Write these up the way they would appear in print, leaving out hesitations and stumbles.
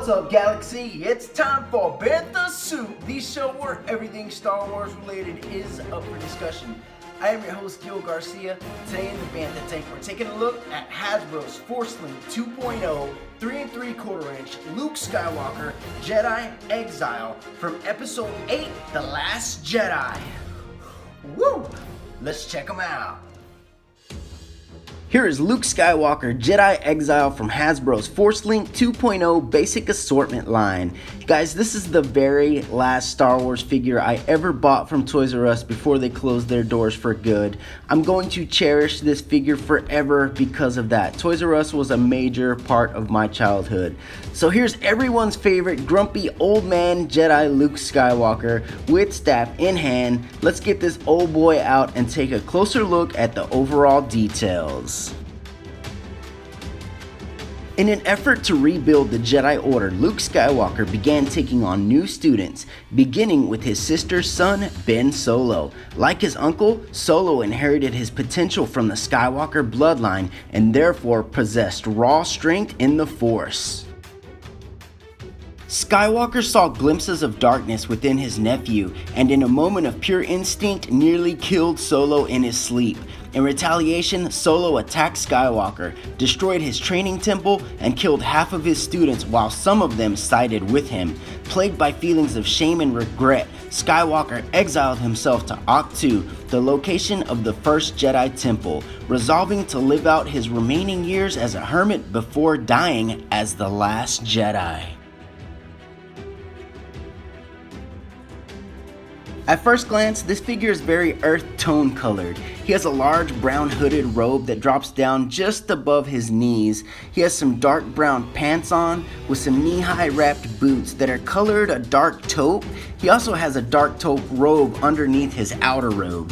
What's up, Galaxy? It's time for Bantha Soup, the show where everything Star Wars related is up for discussion. I am your host, Gil Garcia. Today in the Bantha Tank, we're taking a look at Hasbro's Force Link 2.0 3 3/4 inch Luke Skywalker Jedi Exile from Episode 8, The Last Jedi. Woo! Let's check them out. Here is Luke Skywalker Jedi Exile from Hasbro's Force Link 2.0 Basic Assortment line. Guys, this is the very last Star Wars figure I ever bought from Toys R Us before they closed their doors for good. I'm going to cherish this figure forever because of that. Toys R Us was a major part of my childhood. So here's everyone's favorite grumpy old man Jedi Luke Skywalker with staff in hand. Let's get this old boy out and take a closer look at the overall details. In an effort to rebuild the Jedi Order, Luke Skywalker began taking on new students, beginning with his sister's son, Ben Solo. Like his uncle, Solo inherited his potential from the Skywalker bloodline and therefore possessed raw strength in the Force. Skywalker saw glimpses of darkness within his nephew, and in a moment of pure instinct, nearly killed Solo in his sleep. In retaliation, Solo attacked Skywalker, destroyed his training temple, and killed half of his students while some of them sided with him. Plagued by feelings of shame and regret, Skywalker exiled himself to Ahch-To, the location of the first Jedi Temple, resolving to live out his remaining years as a hermit before dying as the last Jedi. At first glance, this figure is very earth tone colored. He has a large brown hooded robe that drops down just above his knees. He has some dark brown pants on with some knee-high wrapped boots that are colored a dark taupe. He also has a dark taupe robe underneath his outer robe.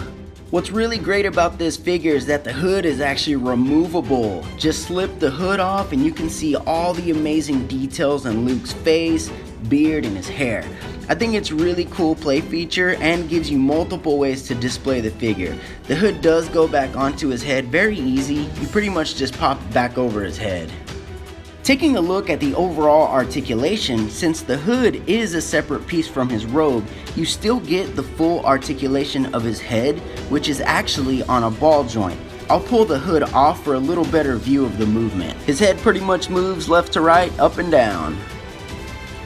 What's really great about this figure is that the hood is actually removable. Just slip the hood off and you can see all the amazing details on Luke's face, beard, and his hair. I think it's a really cool play feature and gives you multiple ways to display the figure. The hood does go back onto his head very easy. You pretty much just pop it back over his head. Taking a look at the overall articulation, since the hood is a separate piece from his robe, you still get the full articulation of his head, which is actually on a ball joint. I'll pull the hood off for a little better view of the movement. His head pretty much moves left to right, up and down.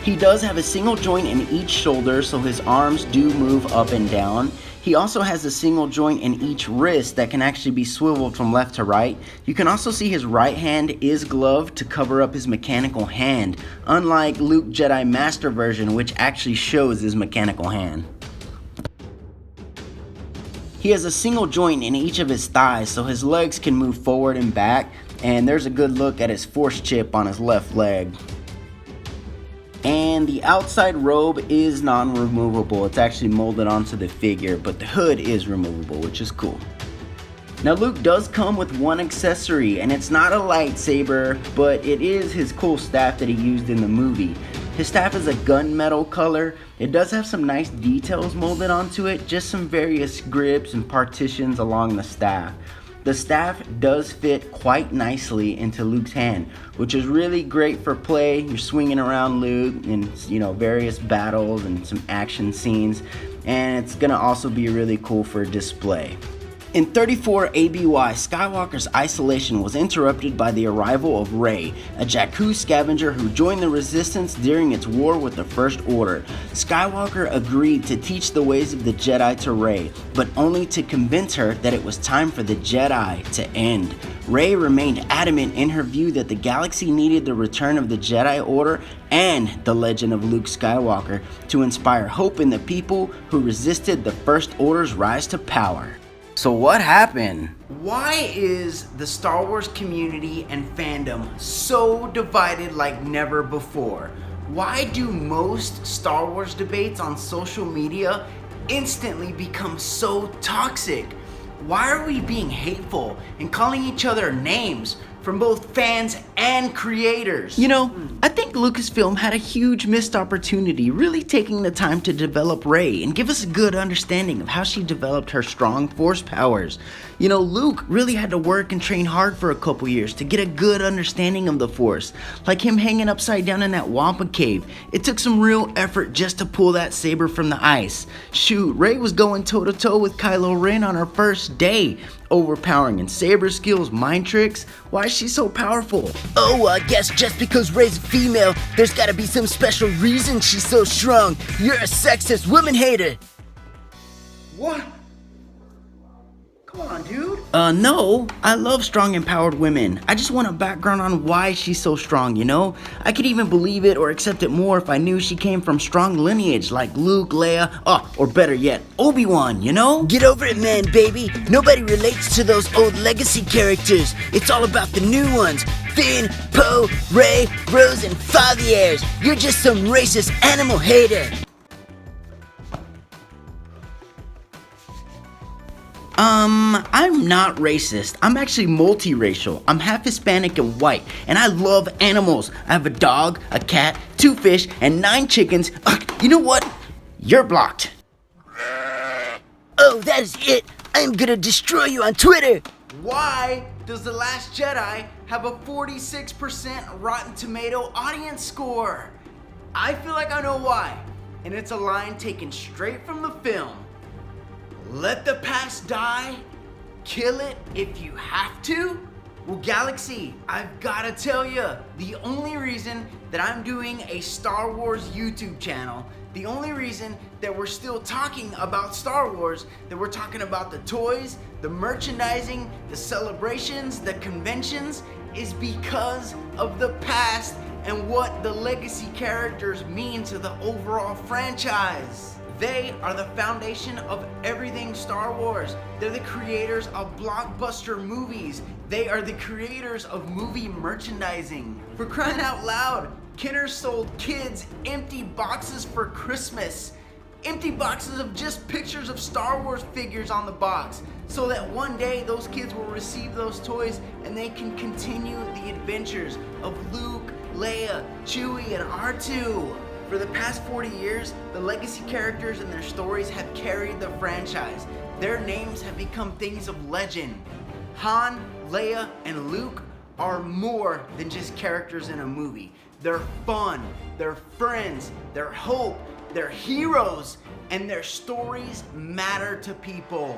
He does have a single joint in each shoulder, so his arms do move up and down. He also has a single joint in each wrist that can actually be swiveled from left to right. You can also see his right hand is gloved to cover up his mechanical hand, unlike Luke Jedi Master version, which actually shows his mechanical hand. He has a single joint in each of his thighs, so his legs can move forward and back, and there's a good look at his force chip on his left leg. And the outside robe is non-removable. It's actually molded onto the figure, but the hood is removable, which is cool. Now Luke does come with one accessory, and it's not a lightsaber, but it is his cool staff that he used in the movie. His staff is a gunmetal color. It does have some nice details molded onto it, just some various grips and partitions along the staff. The staff does fit quite nicely into Luke's hand, which is really great for play. You're swinging around Luke in, various battles and some action scenes, and it's gonna also be really cool for display. In 34 ABY, Skywalker's isolation was interrupted by the arrival of Rey, a Jakku scavenger who joined the Resistance during its war with the First Order. Skywalker agreed to teach the ways of the Jedi to Rey, but only to convince her that it was time for the Jedi to end. Rey remained adamant in her view that the galaxy needed the return of the Jedi Order and the legend of Luke Skywalker to inspire hope in the people who resisted the First Order's rise to power. So what happened? Why is the Star Wars community and fandom so divided like never before? Why do most Star Wars debates on social media instantly become so toxic? Why are we being hateful and calling each other names from both fans and creators. You know, I think Lucasfilm had a huge missed opportunity really taking the time to develop Rey and give us a good understanding of how she developed her strong Force powers. You know, Luke really had to work and train hard for a couple years to get a good understanding of the Force. Like him hanging upside down in that Wampa cave. It took some real effort just to pull that saber from the ice. Shoot, Rey was going toe to toe with Kylo Ren on her first day. Overpowering in saber skills, mind tricks. Why is she so powerful? Oh, I guess just because Rey's a female, there's gotta be some special reason she's so strong. You're a sexist woman hater. What? Come on, dude. No. I love strong, empowered women. I just want a background on why she's so strong, you know? I could even believe it or accept it more if I knew she came from strong lineage like Luke, Leia, or better yet, Obi-Wan, you know? Get over it, man, baby. Nobody relates to those old legacy characters. It's all about the new ones. Finn, Poe, Rey, Rose, and Favieres. You're just some racist animal hater. I'm not racist. I'm actually multiracial. I'm half Hispanic and white, and I love animals. I have a dog, a cat, 2 fish, and 9 chickens. You know what? You're blocked. Oh, that is it. I'm gonna destroy you on Twitter. Why does The Last Jedi have a 46% Rotten Tomato audience score? I feel like I know why, and it's a line taken straight from the film. Let the past die, kill it if you have to? Well, Galaxy, I've gotta tell you, the only reason that I'm doing a Star Wars YouTube channel, the only reason that we're still talking about Star Wars, that we're talking about the toys, the merchandising, the celebrations, the conventions, is because of the past and what the legacy characters mean to the overall franchise. They are the foundation of everything Star Wars. They're the creators of blockbuster movies. They are the creators of movie merchandising. For crying out loud, Kenner sold kids empty boxes for Christmas. Empty boxes of just pictures of Star Wars figures on the box, so that one day those kids will receive those toys and they can continue the adventures of Luke, Leia, Chewie, and R2. For the past 40 years, the legacy characters and their stories have carried the franchise. Their names have become things of legend. Han, Leia, and Luke are more than just characters in a movie. They're fun, they're friends, they're hope, they're heroes, and their stories matter to people.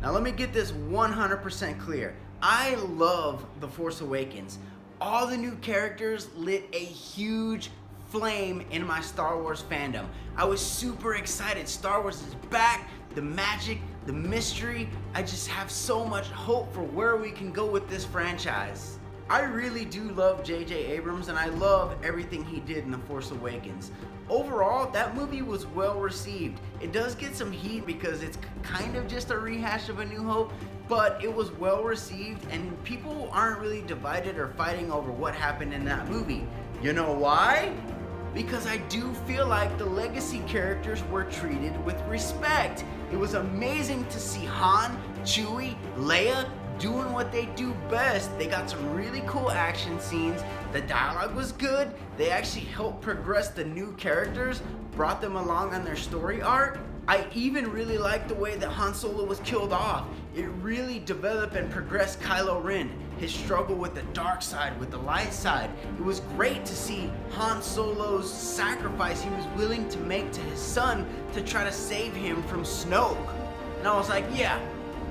Now let me get this 100% clear. I love The Force Awakens. All the new characters lit a huge flame in my Star Wars fandom. I was super excited. Star Wars is back. The magic, the mystery. I just have so much hope for where we can go with this franchise. I really do love J.J. Abrams, and I love everything he did in The Force Awakens. Overall, that movie was well received. It does get some heat because it's kind of just a rehash of A New Hope, but it was well received, and people aren't really divided or fighting over what happened in that movie. You know why? Because I do feel like the legacy characters were treated with respect. It was amazing to see Han, Chewie, Leia doing what they do best. They got some really cool action scenes. The dialogue was good. They actually helped progress the new characters, brought them along on their story arc. I even really liked the way that Han Solo was killed off. It really developed and progressed Kylo Ren, his struggle with the dark side, with the light side. It was great to see Han Solo's sacrifice he was willing to make to his son to try to save him from Snoke. And I was like, yeah,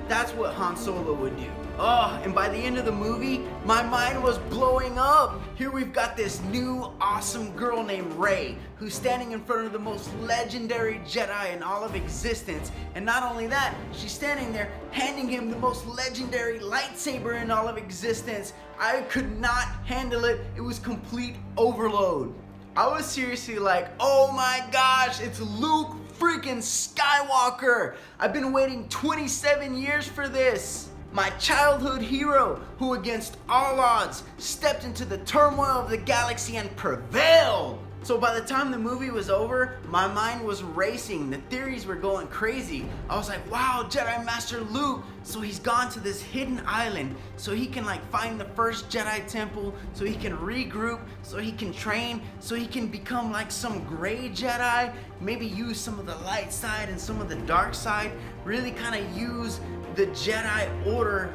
that's what Han Solo would do. Oh, and by the end of the movie, my mind was blowing up. Here we've got this new awesome girl named Rey, who's standing in front of the most legendary Jedi in all of existence. And not only that, she's standing there handing him the most legendary lightsaber in all of existence. I could not handle it. It was complete overload. I was seriously like, oh my gosh, it's Luke freaking Skywalker. I've been waiting 27 years for this. My childhood hero, who against all odds stepped into the turmoil of the galaxy and prevailed. So by the time the movie was over, my mind was racing. The theories were going crazy. I was like, wow, Jedi Master Luke. So he's gone to this hidden island so he can like find the first Jedi temple, so he can regroup, so he can train, so he can become like some gray Jedi, maybe use some of the light side and some of the dark side, really kind of use the Jedi Order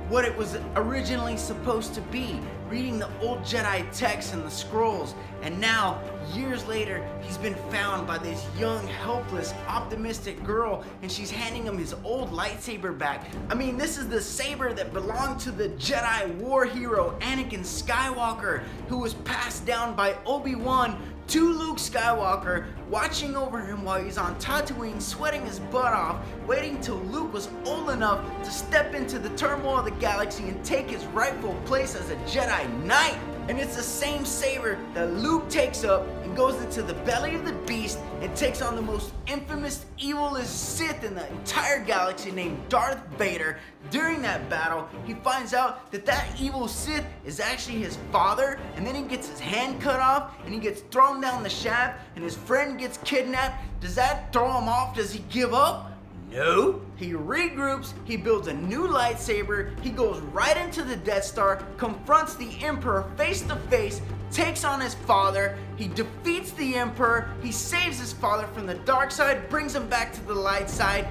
what it was originally supposed to be, reading the old Jedi texts and the scrolls. And now, years later, he's been found by this young, helpless, optimistic girl, and she's handing him his old lightsaber back. I mean, this is the saber that belonged to the Jedi war hero Anakin Skywalker, who was passed down by Obi-Wan to Luke Skywalker, watching over him while he's on Tatooine, sweating his butt off, waiting till Luke was old enough to step into the turmoil of the galaxy and take his rightful place as a Jedi Knight. And it's the same saber that Luke takes up and goes into the belly of the beast and takes on the most infamous, evilest Sith in the entire galaxy named Darth Vader. During that battle, he finds out that that evil Sith is actually his father, and then he gets his hand cut off and he gets thrown down the shaft and his friend gets kidnapped. Does that throw him off? Does he give up? No. He regroups, he builds a new lightsaber, he goes right into the Death Star, confronts the Emperor face to face, takes on his father, he defeats the Emperor, he saves his father from the dark side, brings him back to the light side,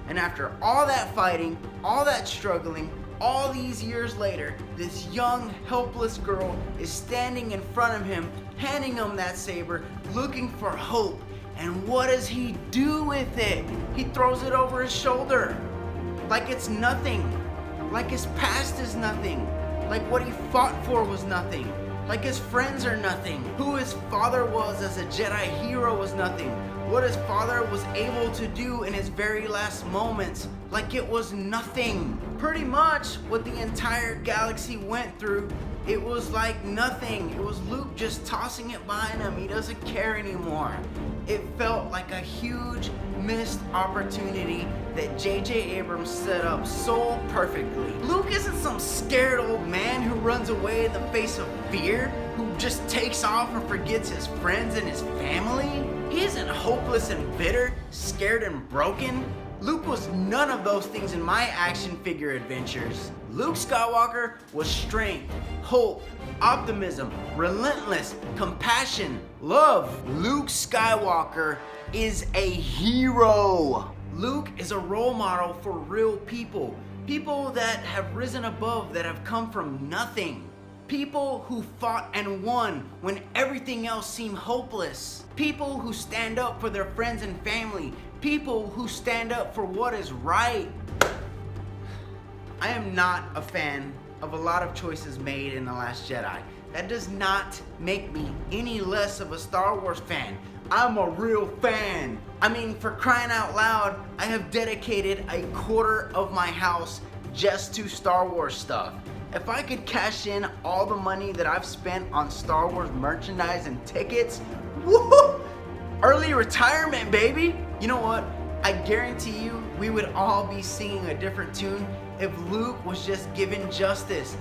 and after all that fighting, all that struggling, all these years later, this young, helpless girl is standing in front of him, handing him that saber, looking for hope. And what does he do with it? He throws it over his shoulder. Like it's nothing. Like his past is nothing. Like what he fought for was nothing. Like his friends are nothing. Who his father was as a Jedi hero was nothing. What his father was able to do in his very last moments, like it was nothing. Pretty much what the entire galaxy went through, it was like nothing. It was Luke just tossing it behind him. He doesn't care anymore. It felt like a huge missed opportunity that J.J. Abrams set up so perfectly. Luke isn't some scared old man who runs away in the face of fear, who just takes off and forgets his friends and his family. He isn't hopeless and bitter, scared and broken. Luke was none of those things in my action figure adventures. Luke Skywalker was strength, hope, optimism, relentless, compassion, love. Luke Skywalker is a hero. Luke is a role model for real people. People that have risen above, that have come from nothing. People who fought and won when everything else seemed hopeless. People who stand up for their friends and family. People who stand up for what is right. I am not a fan of a lot of choices made in The Last Jedi. That does not make me any less of a Star Wars fan. I'm a real fan. I mean, for crying out loud, I have dedicated a quarter of my house just to Star Wars stuff. If I could cash in all the money that I've spent on Star Wars merchandise and tickets, woohoo! Early retirement, baby! You know what? I guarantee you we would all be singing a different tune if Luke was just given justice.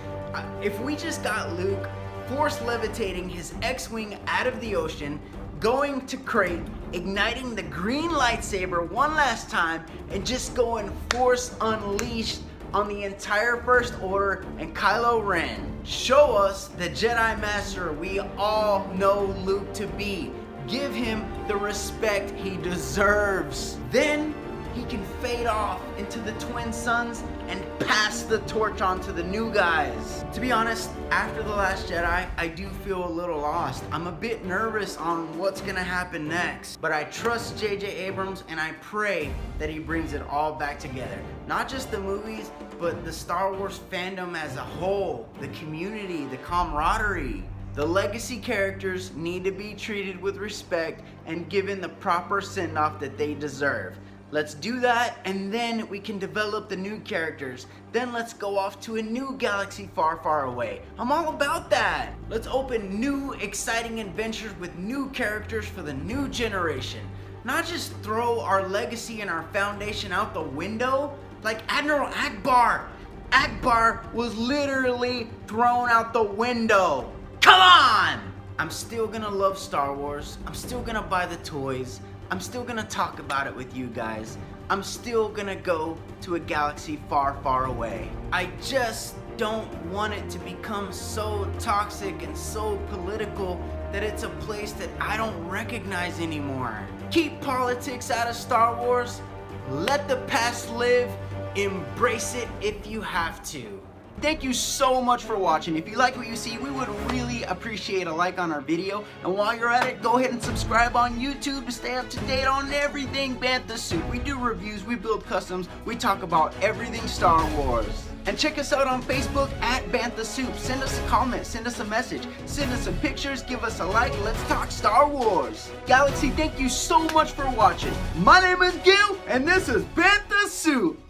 If we just got Luke force levitating his X-Wing out of the ocean, going to Crate, igniting the green lightsaber one last time, and just going force unleashed on the entire First Order and Kylo Ren. Show us the Jedi Master we all know Luke to be. Give him the respect he deserves. Then he can fade off into the twin suns and pass the torch on to the new guys. To be honest, after The Last Jedi, I do feel a little lost. I'm a bit nervous on what's gonna happen next, but I trust J.J. Abrams and I pray that he brings it all back together. Not just the movies, but the Star Wars fandom as a whole, the community, the camaraderie. The legacy characters need to be treated with respect and given the proper send-off that they deserve. Let's do that, and then we can develop the new characters. Then let's go off to a new galaxy far, far away. I'm all about that. Let's open new, exciting adventures with new characters for the new generation. Not just throw our legacy and our foundation out the window like Admiral Akbar. Akbar was literally thrown out the window. Come on! I'm still gonna love Star Wars. I'm still gonna buy the toys. I'm still gonna talk about it with you guys. I'm still gonna go to a galaxy far, far away. I just don't want it to become so toxic and so political that it's a place that I don't recognize anymore. Keep politics out of Star Wars. Let the past live. Embrace it if you have to. Thank you so much for watching. If you like what you see, we would really appreciate a like on our video. And while you're at it, go ahead and subscribe on YouTube to stay up to date on everything Bantha Soup. We do reviews, we build customs, we talk about everything Star Wars. And check us out on Facebook at Bantha Soup. Send us a comment, send us a message, send us some pictures, give us a like, let's talk Star Wars. Galaxy, thank you so much for watching. My name is Gil, and this is Bantha Soup.